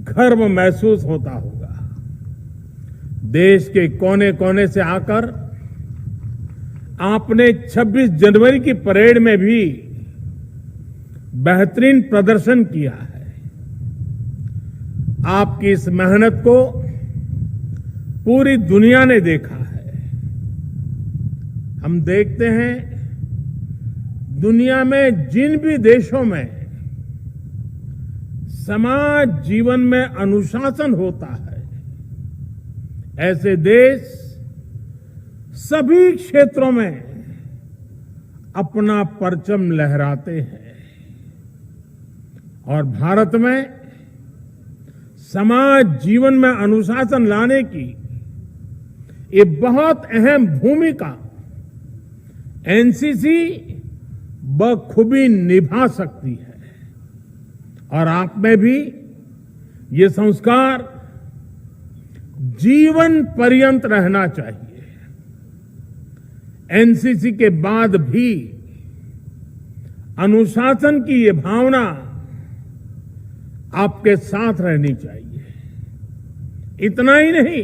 गर्व महसूस होता होगा। देश के कोने कोने से आकर आपने 26 जनवरी की परेड में भी बेहतरीन प्रदर्शन किया है। आपकी इस मेहनत को पूरी दुनिया ने देखा है। हम देखते हैं दुनिया में जिन भी देशों में समाज जीवन में अनुशासन होता है, ऐसे देश सभी क्षेत्रों में अपना परचम लहराते हैं। और भारत में समाज जीवन में अनुशासन लाने की ये बहुत अहम भूमिका एनसीसी बखूबी निभा सकती है। और आप में भी ये संस्कार जीवन पर्यंत रहना चाहिए। एनसीसी के बाद भी अनुशासन की ये भावना आपके साथ रहनी चाहिए। इतना ही नहीं,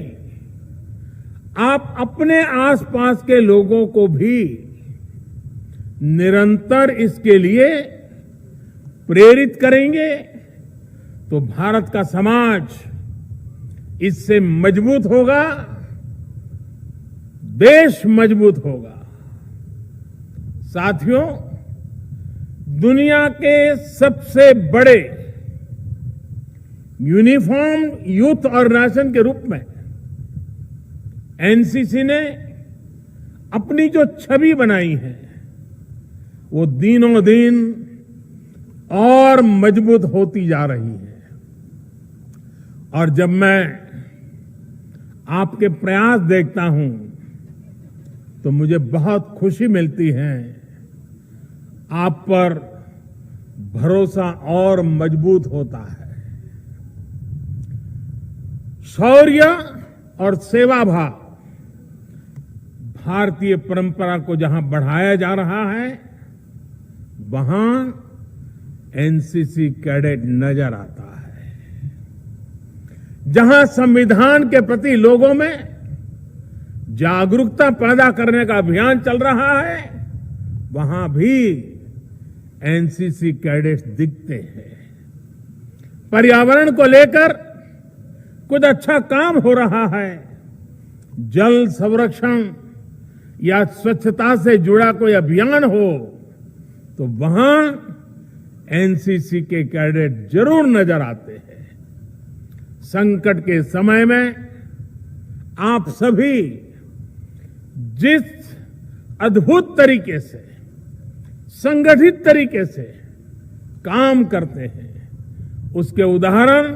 आप अपने आसपास के लोगों को भी निरंतर इसके लिए प्रेरित करेंगे तो भारत का समाज इससे मजबूत होगा, देश मजबूत होगा। साथियों, दुनिया के सबसे बड़े यूनिफॉर्म यूथ ऑर्गेनाइजेशन के रूप में एनसीसी ने अपनी जो छवि बनाई है वो दिनों दिन और मजबूत होती जा रही है। और जब मैं आपके प्रयास देखता हूं तो मुझे बहुत खुशी मिलती है। आप पर भरोसा और मजबूत होता है। शौर्य और सेवा भाव भारतीय परंपरा को जहां बढ़ाया जा रहा है, वहां एनसीसी कैडेट नजर आता है। जहां संविधान के प्रति लोगों में जागरूकता पैदा करने का अभियान चल रहा है, वहां भी एनसीसी कैडेट्स दिखते हैं। पर्यावरण को लेकर कुछ अच्छा काम हो रहा है, जल संरक्षण या स्वच्छता से जुड़ा कोई अभियान हो, तो वहां एनसीसी के कैडेट जरूर नजर आते हैं। संकट के समय में आप सभी जिस अद्भुत तरीके से, संगठित तरीके से काम करते हैं, उसके उदाहरण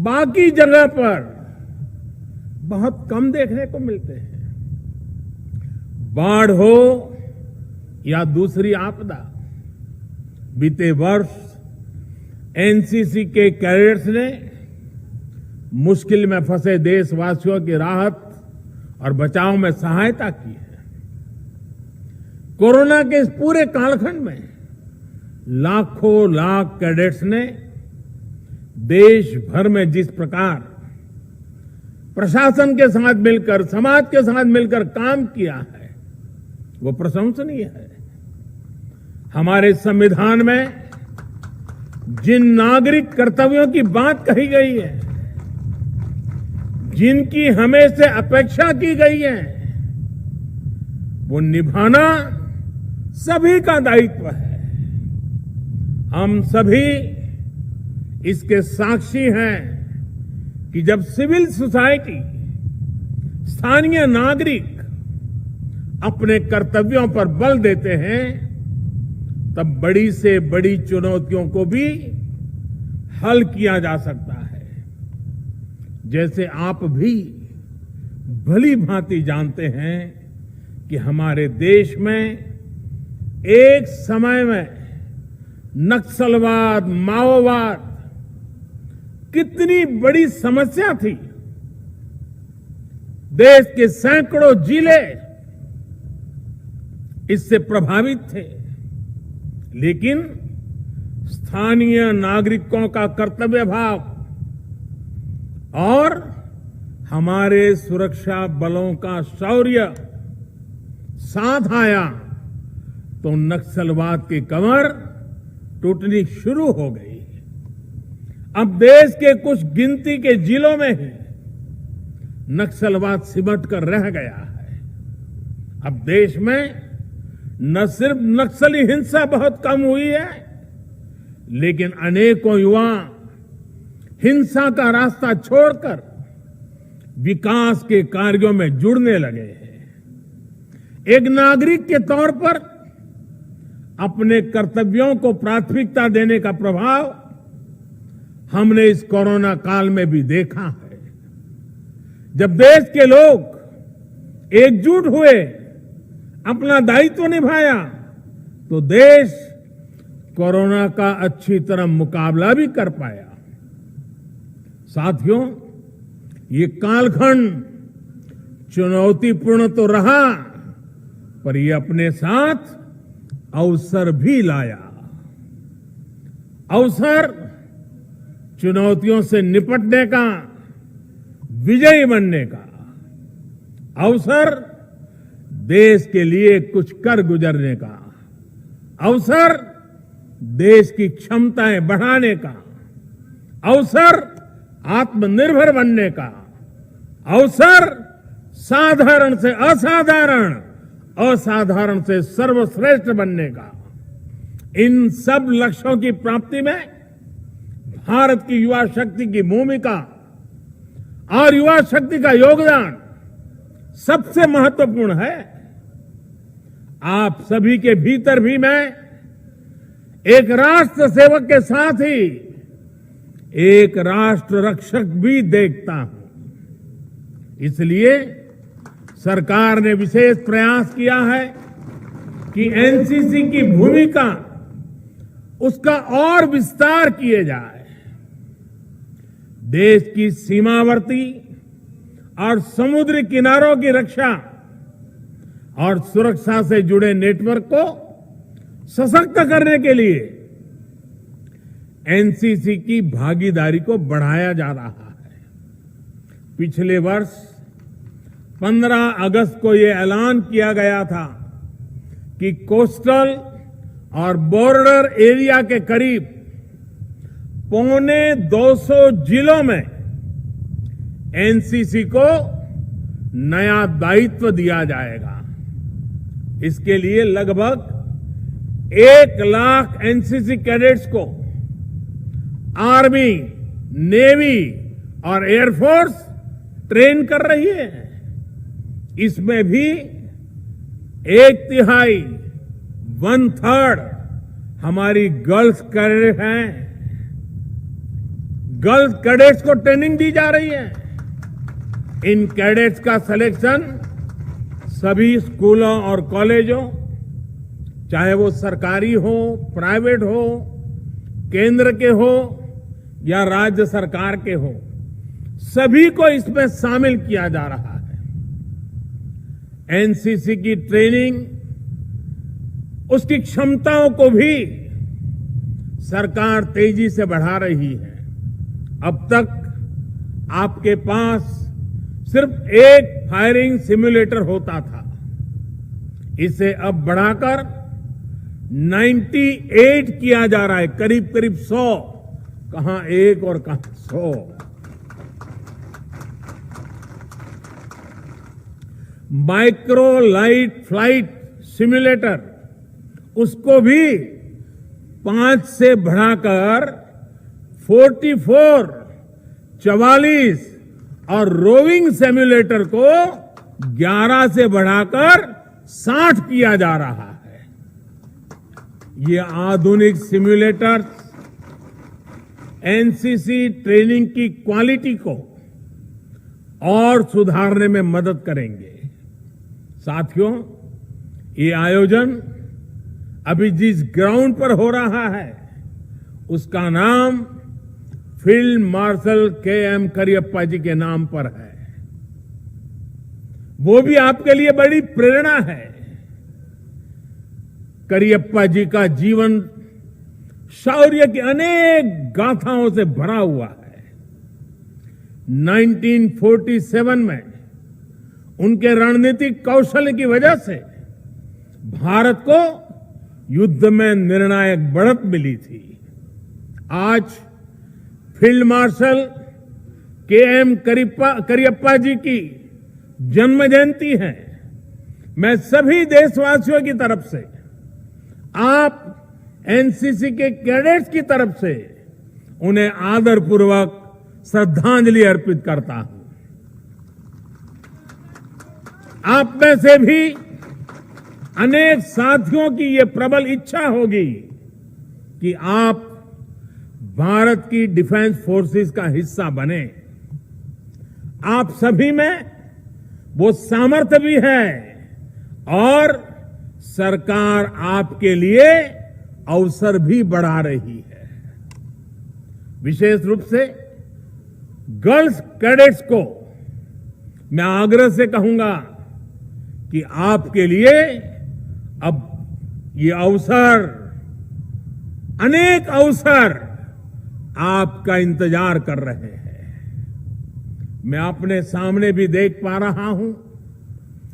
बाकी जगह पर बहुत कम देखने को मिलते हैं। बाढ़ हो या दूसरी आपदा, बीते वर्ष एनसीसी के कैडेट्स ने मुश्किल में फंसे देशवासियों की राहत और बचाव में सहायता की है। कोरोना के इस पूरे कालखंड में लाखों लाख कैडेट्स ने देश भर में जिस प्रकार प्रशासन के साथ मिलकर, समाज के साथ मिलकर काम किया है, वो प्रशंसनीय है। हमारे संविधान में जिन नागरिक कर्तव्यों की बात कही गई है, जिनकी हमें से अपेक्षा की गई है, वो निभाना सभी का दायित्व है। हम सभी इसके साक्षी हैं कि जब सिविल सोसाइटी, स्थानीय नागरिक अपने कर्तव्यों पर बल देते हैं, तब बड़ी से बड़ी चुनौतियों को भी हल किया जा सकता है। जैसे आप भी भली भांति जानते हैं कि हमारे देश में एक समय में नक्सलवाद, माओवाद कितनी बड़ी समस्या थी। देश के सैकड़ों जिले इससे प्रभावित थे, लेकिन स्थानीय नागरिकों का कर्तव्य भाव और हमारे सुरक्षा बलों का शौर्य साथ आया तो नक्सलवाद की कमर टूटनी शुरू हो गई। अब देश के कुछ गिनती के जिलों में ही नक्सलवाद सिमट कर रह गया है। अब देश में न सिर्फ नक्सली हिंसा बहुत कम हुई है, लेकिन अनेकों युवा हिंसा का रास्ता छोड़कर विकास के कार्यों में जुड़ने लगे हैं। एक नागरिक के तौर पर अपने कर्तव्यों को प्राथमिकता देने का प्रभाव हमने इस कोरोना काल में भी देखा है। जब देश के लोग एकजुट हुए, अपना दायित्व निभाया, तो देश कोरोना का अच्छी तरह मुकाबला भी कर पाया। साथियों, ये कालखंड चुनौतीपूर्ण तो रहा, पर ये अपने साथ अवसर भी लाया। अवसर चुनौतियों से निपटने का, विजयी बनने का। अवसर देश के लिए कुछ कर गुजरने का। अवसर देश की क्षमताएं बढ़ाने का। अवसर आत्मनिर्भर बनने का। अवसर साधारण से असाधारण, असाधारण से सर्वश्रेष्ठ बनने का। इन सब लक्ष्यों की प्राप्ति में भारत की युवा शक्ति की भूमिका और युवा शक्ति का योगदान सबसे महत्वपूर्ण है। आप सभी के भीतर भी मैं एक राष्ट्र सेवक के साथ ही एक राष्ट्र रक्षक भी देखता हूं। इसलिए सरकार ने विशेष प्रयास किया है कि एनसीसी की भूमिका उसका और विस्तार किए जाए। देश की सीमावर्ती और समुद्री किनारों की रक्षा और सुरक्षा से जुड़े नेटवर्क को सशक्त करने के लिए एनसीसी की भागीदारी को बढ़ाया जा रहा है। पिछले वर्ष 15 अगस्त को यह ऐलान किया गया था कि कोस्टल और बॉर्डर एरिया के करीब 250 जिलों में एनसीसी को नया दायित्व दिया जाएगा। इसके लिए लगभग 1 लाख एनसीसी कैडेट्स को आर्मी, नेवी और एयरफोर्स ट्रेन कर रही है। इसमें भी 1/3, 1/3 हमारी गर्ल्स कैडेट हैं। गर्ल्स कैडेट्स को ट्रेनिंग दी जा रही है। इन कैडेट्स का सिलेक्शन सभी स्कूलों और कॉलेजों, चाहे वो सरकारी हो, प्राइवेट हो, केंद्र के हो या राज्य सरकार के हो, सभी को इसमें शामिल किया जा रहा है। एनसीसी की ट्रेनिंग, उसकी क्षमताओं को भी सरकार तेजी से बढ़ा रही है। अब तक आपके पास सिर्फ एक फायरिंग सिमुलेटर होता था। इसे अब बढ़ाकर 98 किया जा रहा है। करीब करीब 100, कहां 1 और कहां 100। माइक्रो लाइट फ्लाइट सिमुलेटर, उसको भी 5 से बढ़ाकर 44 और रोविंग सिमुलेटर को 11 से बढ़ाकर 60 किया जा रहा है। ये आधुनिक सिमुलेटर एनसीसी ट्रेनिंग की क्वालिटी को और सुधारने में मदद करेंगे। साथियों, ये आयोजन अभी जिस ग्राउंड पर हो रहा है उसका नाम फील्ड मार्शल के.एम. करियप्पा जी के नाम पर है। वो भी आपके लिए बड़ी प्रेरणा है। करियप्पा जी का जीवन शौर्य की अनेक गाथाओं से भरा हुआ है। 1947 में उनके रणनीतिक कौशल की वजह से भारत को युद्ध में निर्णायक बढ़त मिली थी। आज फील्ड मार्शल के.एम. करियप्पा जी की जन्म जयंती है। मैं सभी देशवासियों की तरफ से, आप एनसीसी के कैडेट्स की तरफ से उन्हें आदरपूर्वक श्रद्धांजलि अर्पित करता हूं। आप में से भी अनेक साथियों की ये प्रबल इच्छा होगी कि आप भारत की डिफेंस फोर्सेस का हिस्सा बने। आप सभी में वो सामर्थ्य भी है और सरकार आपके लिए अवसर भी बढ़ा रही है। विशेष रूप से गर्ल्स कैडेट्स को मैं आग्रह से कहूंगा कि आपके लिए अब ये अवसर, अनेक अवसर आपका इंतजार कर रहे हैं। मैं अपने सामने भी देख पा रहा हूं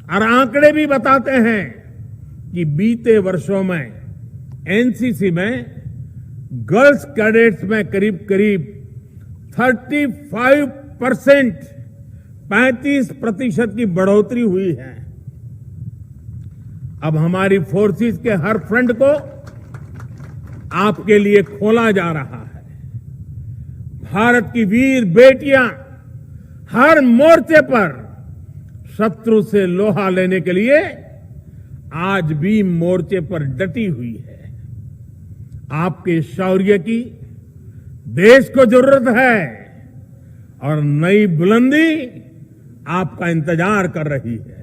और आंकड़े भी बताते हैं कि बीते वर्षों में एनसीसी में गर्ल्स कैडेट्स में करीब करीब 35% की बढ़ोतरी हुई है। अब हमारी फोर्सेस के हर फ्रंट को आपके लिए खोला जा रहा है। भारत की वीर बेटियां हर मोर्चे पर शत्रु से लोहा लेने के लिए आज भी मोर्चे पर डटी हुई है। आपके शौर्य की देश को जरूरत है और नई बुलंदी आपका इंतजार कर रही है।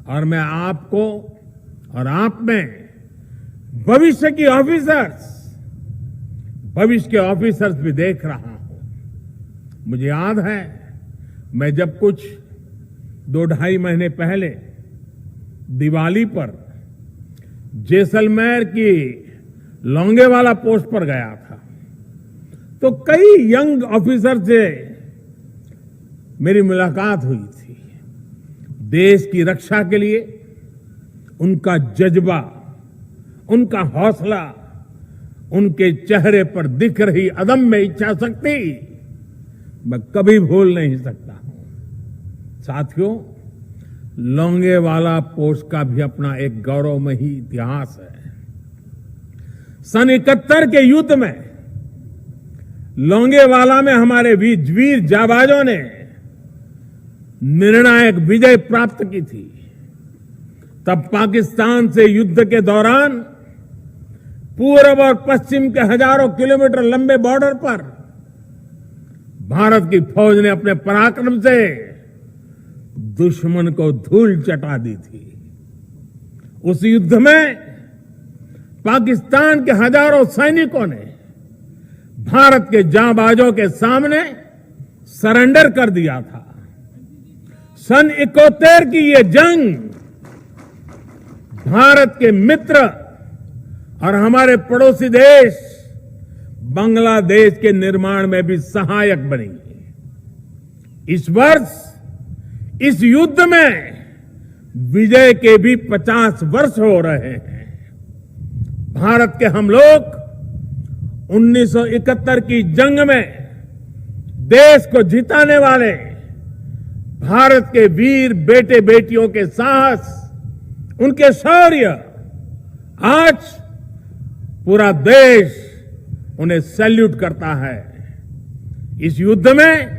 और मैं आपको और आप में भविष्य के ऑफिसर्स भी देख रहा हूं। मुझे याद है, मैं जब कुछ 2-2.5 महीने पहले दिवाली पर जैसलमेर की लोंगेवाला पोस्ट पर गया था, तो कई यंग ऑफिसर से मेरी मुलाकात हुई थी। देश की रक्षा के लिए उनका जज्बा, उनका हौसला, उनके चेहरे पर दिख रही अदम्य इच्छा शक्ति मैं कभी भूल नहीं सकता हूं। साथियों, लोंगेवाला पोस्ट का भी अपना एक गौरवमयी इतिहास है। सन 71 के युद्ध में लोंगेवाला में हमारे वीर जाबाजों ने निर्णायक विजय प्राप्त की थी। तब पाकिस्तान से युद्ध के दौरान पूर्व और पश्चिम के हजारों किलोमीटर लंबे बॉर्डर पर भारत की फौज ने अपने पराक्रम से दुश्मन को धूल चटा दी थी। उस युद्ध में पाकिस्तान के हजारों सैनिकों ने भारत के जांबाजों के सामने सरेंडर कर दिया था। सन 71 की ये जंग भारत के मित्र और हमारे पड़ोसी देश बांग्लादेश के निर्माण में भी सहायक बनी। इस वर्ष इस युद्ध में विजय के भी 50 वर्ष हो रहे हैं। भारत के हम लोग 1971 की जंग में देश को जिताने वाले भारत के वीर बेटे बेटियों के साहस, उनके शौर्य, आज पूरा देश उन्हें सैल्यूट करता है। इस युद्ध में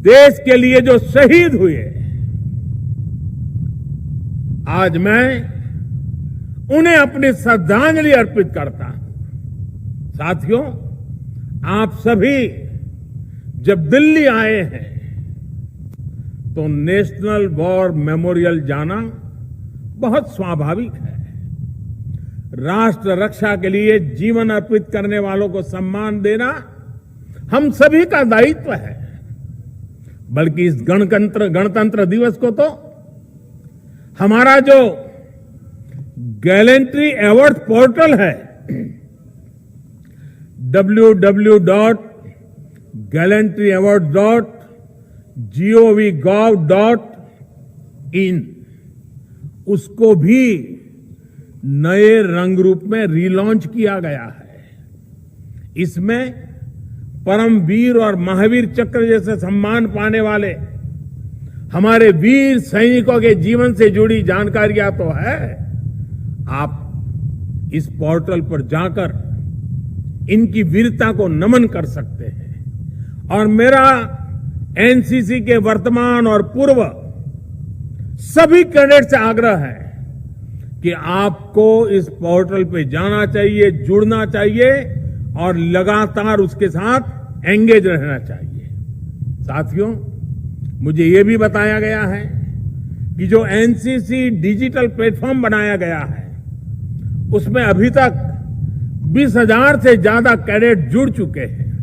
देश के लिए जो शहीद हुए, आज मैं उन्हें अपनी श्रद्धांजलि अर्पित करता हूं। साथियों, आप सभी जब दिल्ली आए हैं तो नेशनल वॉर मेमोरियल जाना बहुत स्वाभाविक है। राष्ट्र रक्षा के लिए जीवन अर्पित करने वालों को सम्मान देना हम सभी का दायित्व है। बल्कि इस गणतंत्र दिवस को तो हमारा जो गैलेंट्री अवार्ड पोर्टल है, www.gallantryaward.gov.in उसको भी नए रंग रूप में रीलॉन्च किया गया है। इसमें परमवीर और महावीर चक्र जैसे सम्मान पाने वाले हमारे वीर सैनिकों के जीवन से जुड़ी जानकारियां तो है। आप इस पोर्टल पर जाकर इनकी वीरता को नमन कर सकते हैं। और मेरा एनसीसी के वर्तमान और पूर्व सभी कैडेट से आग्रह है कि आपको इस पोर्टल पे जाना चाहिए, जुड़ना चाहिए और लगातार उसके साथ एंगेज रहना चाहिए। साथियों, मुझे ये भी बताया गया है कि जो एनसीसी डिजिटल प्लेटफॉर्म बनाया गया है उसमें अभी तक 20,000 से ज्यादा कैडेट जुड़ चुके हैं।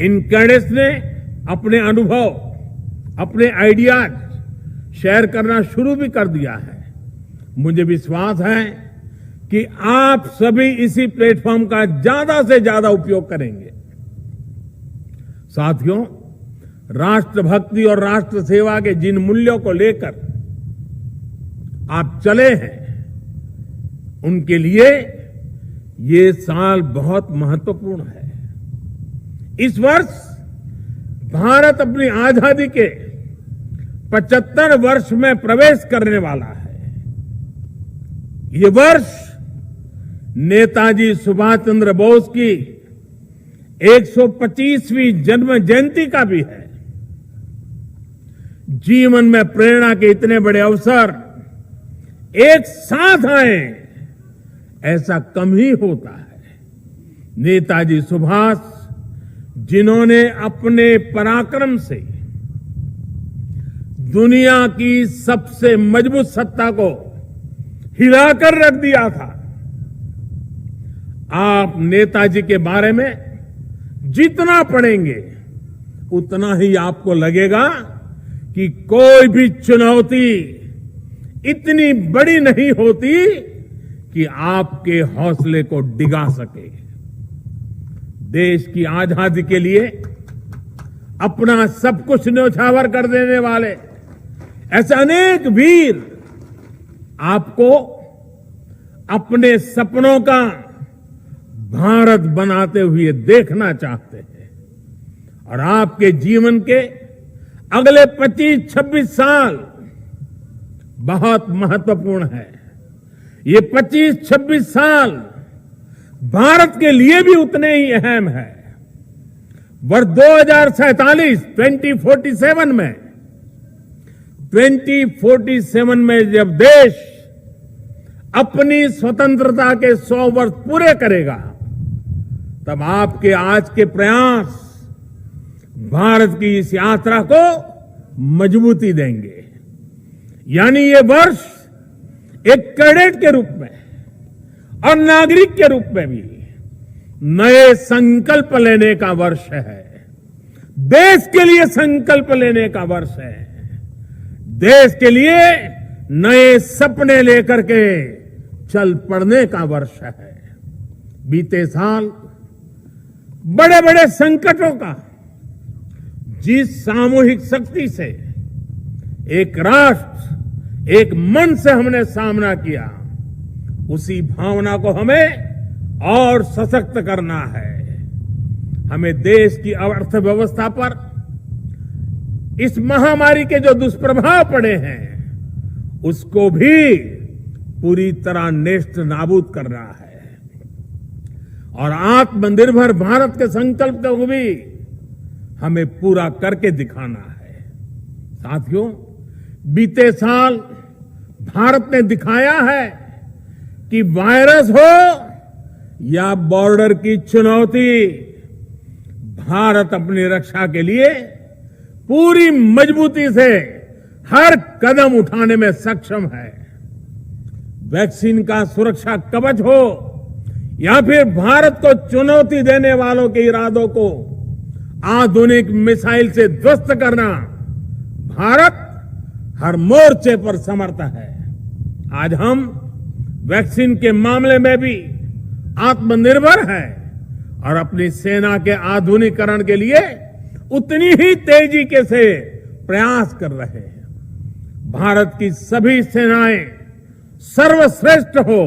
इन कैडेट्स ने अपने अनुभव, अपने आइडियाज शेयर करना शुरू भी कर दिया है। मुझे विश्वास है कि आप सभी इसी प्लेटफॉर्म का ज्यादा से ज्यादा उपयोग करेंगे। साथियों, राष्ट्रभक्ति और राष्ट्र सेवा के जिन मूल्यों को लेकर आप चले हैं, उनके लिए ये साल बहुत महत्वपूर्ण है। इस वर्ष भारत अपनी आजादी के 75 वर्ष में प्रवेश करने वाला है। ये वर्ष नेताजी सुभाष चंद्र बोस की 125वीं जन्म जयंती का भी है। जीवन में प्रेरणा के इतने बड़े अवसर एक साथ आए, ऐसा कम ही होता है। नेताजी सुभाष, जिन्होंने अपने पराक्रम से दुनिया की सबसे मजबूत सत्ता को हिलाकर रख दिया था। आप नेताजी के बारे में जितना पढ़ेंगे उतना ही आपको लगेगा कि कोई भी चुनौती इतनी बड़ी नहीं होती कि आपके हौसले को डिगा सके। देश की आजादी के लिए अपना सब कुछ न्यौछावर कर देने वाले ऐसे अनेक वीर आपको अपने सपनों का भारत बनाते हुए देखना चाहते हैं। और आपके जीवन के अगले 25-26 साल बहुत महत्वपूर्ण है। ये 25-26 साल भारत के लिए भी उतने ही अहम है। वर्ष 2047 में जब देश अपनी स्वतंत्रता के 100 वर्ष पूरे करेगा, तब आपके आज के प्रयास भारत की इस यात्रा को मजबूती देंगे। यानी ये वर्ष एक कैडेट के रूप में और नागरिक के रूप में भी नए संकल्प लेने का वर्ष है। देश के लिए संकल्प लेने का वर्ष है। देश के लिए नए सपने लेकर के चल पड़ने का वर्ष है। बीते साल बड़े बड़े संकटों का जिस सामूहिक शक्ति से एक राष्ट्र, एक मन से हमने सामना किया, उसी भावना को हमें और सशक्त करना है। हमें देश की अर्थव्यवस्था पर इस महामारी के जो दुष्प्रभाव पड़े हैं, उसको भी पूरी तरह नेस्त नाबूद करना है। और आत्मनिर्भर भारत के संकल्प को भी हमें पूरा करके दिखाना है। साथियों, बीते साल भारत ने दिखाया है कि वायरस हो या बॉर्डर की चुनौती, भारत अपनी रक्षा के लिए पूरी मजबूती से हर कदम उठाने में सक्षम है। वैक्सीन का सुरक्षा कवच हो या फिर भारत को चुनौती देने वालों के इरादों को आधुनिक मिसाइल से ध्वस्त करना, भारत हर मोर्चे पर समर्थ है। आज हम वैक्सीन के मामले में भी आत्मनिर्भर है और अपनी सेना के आधुनिकीकरण के लिए उतनी ही तेजी के से प्रयास कर रहे हैं। भारत की सभी सेनाएं सर्वश्रेष्ठ हो,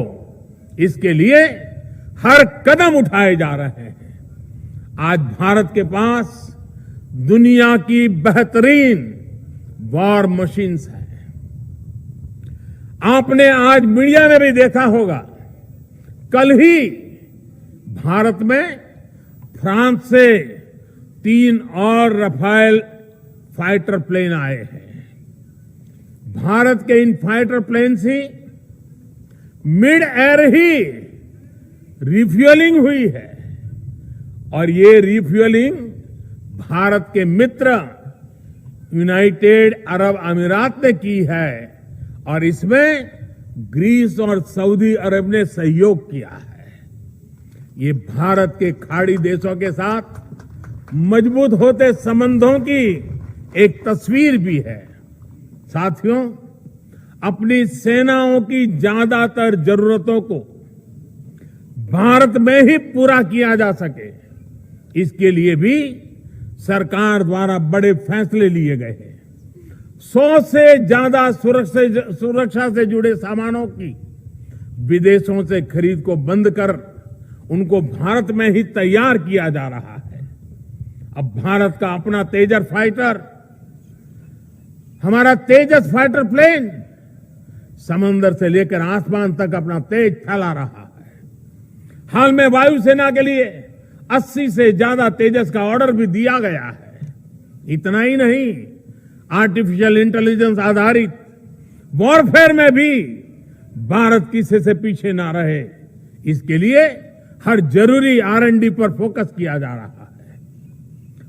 इसके लिए हर कदम उठाए जा रहे हैं। आज भारत के पास दुनिया की बेहतरीन वॉर मशीन्स हैं। आपने आज मीडिया में भी देखा होगा, कल ही भारत में फ्रांस से 3 और रफाल फाइटर प्लेन आए हैं। भारत के इन फाइटर प्लेन से मिड एयर ही रिफ्यूलिंग हुई है और ये रिफ्यूलिंग भारत के मित्र यूनाइटेड अरब अमीरात ने की है और इसमें ग्रीस और सऊदी अरब ने सहयोग किया है। ये भारत के खाड़ी देशों के साथ मजबूत होते संबंधों की एक तस्वीर भी है। साथियों, अपनी सेनाओं की ज्यादातर जरूरतों को भारत में ही पूरा किया जा सके, इसके लिए भी सरकार द्वारा बड़े फैसले लिए गए हैं। 100 से ज्यादा सुरक्षा से जुड़े सामानों की विदेशों से खरीद को बंद कर उनको भारत में ही तैयार किया जा रहा है। अब भारत का अपना तेजस फाइटर, हमारा तेजस फाइटर प्लेन समंदर से लेकर आसमान तक अपना तेज फैला रहा है। हाल में वायुसेना के लिए 80 से ज्यादा तेजस का ऑर्डर भी दिया गया है। इतना ही नहीं, आर्टिफिशियल इंटेलिजेंस आधारित वॉरफेयर में भी भारत किसी से पीछे ना रहे, इसके लिए हर जरूरी R&D पर फोकस किया जा रहा है।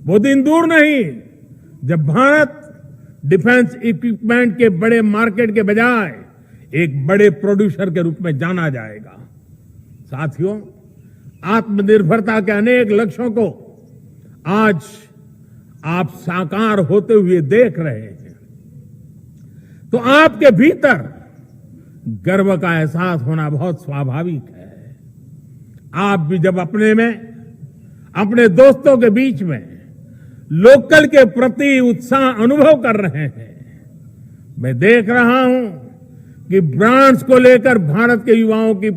वो दिन दूर नहीं जब भारत डिफेंस इक्विपमेंट के बड़े मार्केट के बजाय एक बड़े प्रोड्यूसर के रूप में जाना जाएगा। साथियों, आत्मनिर्भरता के अनेक लक्ष्यों को आज आप साकार होते हुए देख रहे हैं, तो आपके भीतर गर्व का एहसास होना बहुत स्वाभाविक है। आप भी जब अपने दोस्तों के बीच में लोकल के प्रति उत्साह अनुभव कर रहे हैं, मैं देख रहा हूं कि ब्रांड्स को लेकर भारत के युवाओं की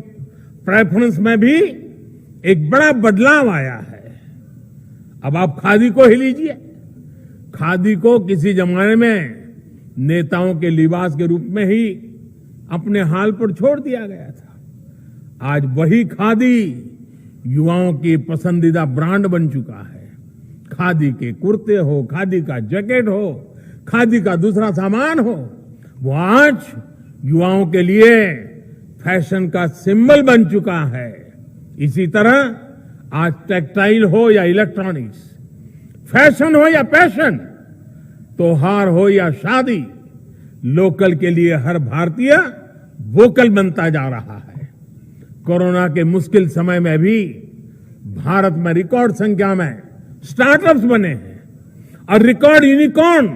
प्रेफरेंस में भी एक बड़ा बदलाव आया है। अब आप खादी को ही लीजिए। खादी को किसी जमाने में नेताओं के लिबास के रूप में ही अपने हाल पर छोड़ दिया गया था। आज वही खादी युवाओं की पसंदीदा ब्रांड बन चुका है। खादी के कुर्ते हो, खादी का जैकेट हो, खादी का दूसरा सामान हो, वो आज युवाओं के लिए फैशन का सिंबल बन चुका है। इसी तरह आज टेक्सटाइल हो या इलेक्ट्रॉनिक्स, फैशन हो या पैशन, त्योहार हो या शादी, लोकल के लिए हर भारतीय वोकल बनता जा रहा है। कोरोना के मुश्किल समय में भी भारत में रिकॉर्ड संख्या में स्टार्टअप्स बने हैं और रिकॉर्ड यूनिकॉर्न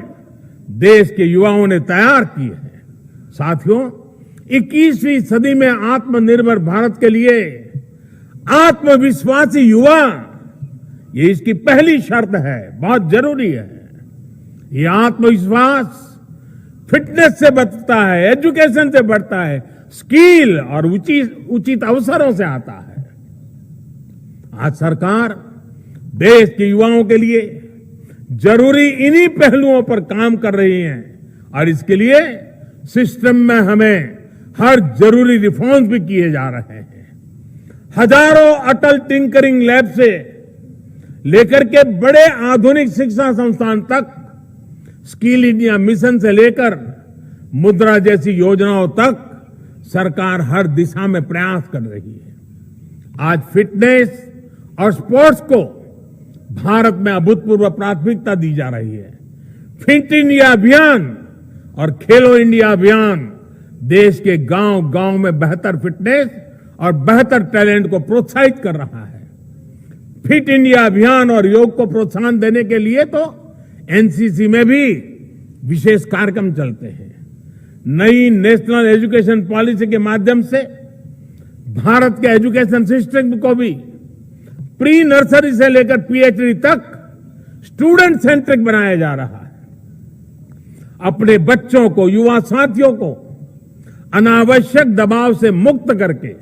देश के युवाओं ने तैयार किए हैं। साथियों, 21वीं सदी में आत्मनिर्भर भारत के लिए आत्मविश्वासी युवा, ये इसकी पहली शर्त है, बहुत जरूरी है। ये आत्मविश्वास फिटनेस से बढ़ता है, एजुकेशन से बढ़ता है, स्किल और उचित अवसरों से आता है। आज सरकार देश के युवाओं के लिए जरूरी इन्हीं पहलुओं पर काम कर रही है और इसके लिए सिस्टम में हमें हर जरूरी रिफॉर्म्स भी किए जा रहे हैं। हजारों अटल टिंकरिंग लैब से लेकर के बड़े आधुनिक शिक्षा संस्थान तक, स्किल इंडिया मिशन से लेकर मुद्रा जैसी योजनाओं तक सरकार हर दिशा में प्रयास कर रही है। आज फिटनेस और स्पोर्ट्स को भारत में अभूतपूर्व प्राथमिकता दी जा रही है। फिट इंडिया अभियान और खेलो इंडिया अभियान देश के गांव-गांव में बेहतर फिटनेस और बेहतर टैलेंट को प्रोत्साहित कर रहा है। फिट इंडिया अभियान और योग को प्रोत्साहन देने के लिए तो एनसीसी में भी विशेष कार्यक्रम चलते हैं। नई नेशनल एजुकेशन पॉलिसी के माध्यम से भारत के एजुकेशन सिस्टम को भी प्री नर्सरी से लेकर पीएचडी तक स्टूडेंट सेंट्रिक बनाया जा रहा है। अपने बच्चों को, युवा साथियों को अनावश्यक दबाव से मुक्त करके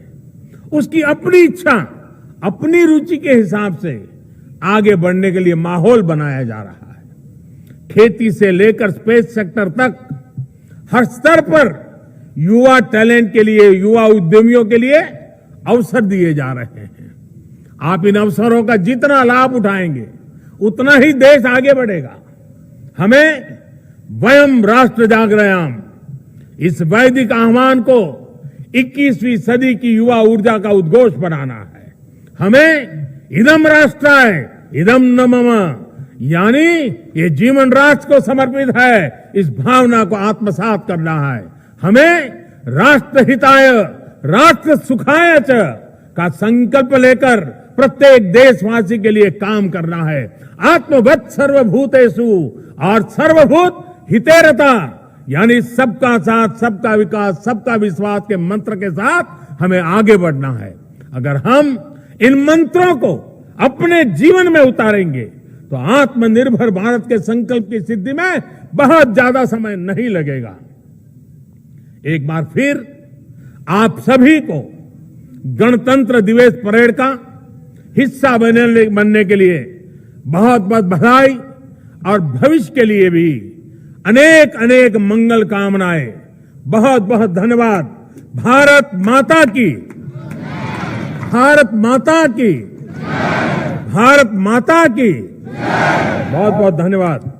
उसकी अपनी इच्छा, अपनी रुचि के हिसाब से आगे बढ़ने के लिए माहौल बनाया जा रहा है। खेती से लेकर स्पेस सेक्टर तक हर स्तर पर युवा टैलेंट के लिए, युवा उद्यमियों के लिए अवसर दिए जा रहे हैं। आप इन अवसरों का जितना लाभ उठाएंगे उतना ही देश आगे बढ़ेगा। हमें वयम राष्ट्र जागरयाम, इस वैदिक आह्वान को 21वीं सदी की युवा ऊर्जा का उद्घोष बनाना है। हमें इदम राष्ट्राय इदम न मम, यानी ये जीवन राष्ट्र को समर्पित है, इस भावना को आत्मसात करना है। हमें राष्ट्र हिताय राष्ट्र सुखाय च का संकल्प लेकर प्रत्येक देशवासी के लिए काम करना है। आत्मवत् सर्वभूतेषु और सर्वभूत हितेरता, यानी सबका साथ, सबका विकास, सबका विश्वास के मंत्र के साथ हमें आगे बढ़ना है। अगर हम इन मंत्रों को अपने जीवन में उतारेंगे तो आत्मनिर्भर भारत के संकल्प की सिद्धि में बहुत ज्यादा समय नहीं लगेगा। एक बार फिर आप सभी को गणतंत्र दिवस परेड का हिस्सा बनने के लिए बहुत बहुत बधाई और भविष्य के लिए भी अनेक अनेक मंगल कामनाएं। बहुत बहुत धन्यवाद। भारत माता की, भारत माता की, भारत माता की। बहुत बहुत धन्यवाद।